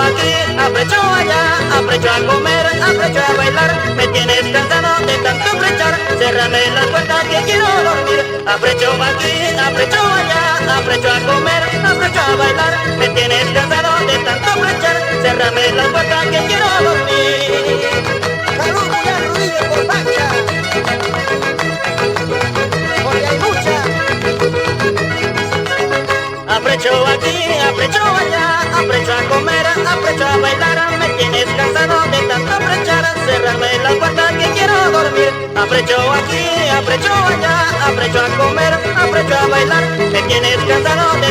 aquí, aprecio allá, aprecio a comer, aprecio a bailar. Me tienes cansado de tanto brechar, cérrame la puerta que quiero dormir. Aprecio aquí, aprecio allá, aprecio a comer, aprecio a bailar. Me tienes cansado de tanto brechar, cérrame la puerta que quiero dormir. Salud, Julián Rodríguez por Pacha, porque hay mucha. Aprecio aquí, aprecio allá, aprecio a comer, aprecio a bailar. Me tienes cansado de tanto brechar, cérrame la puerta que quiero dormir. Aprecio aquí, aprecio allá, aprecio a comer, aprecio a bailar. Me tienes cansado de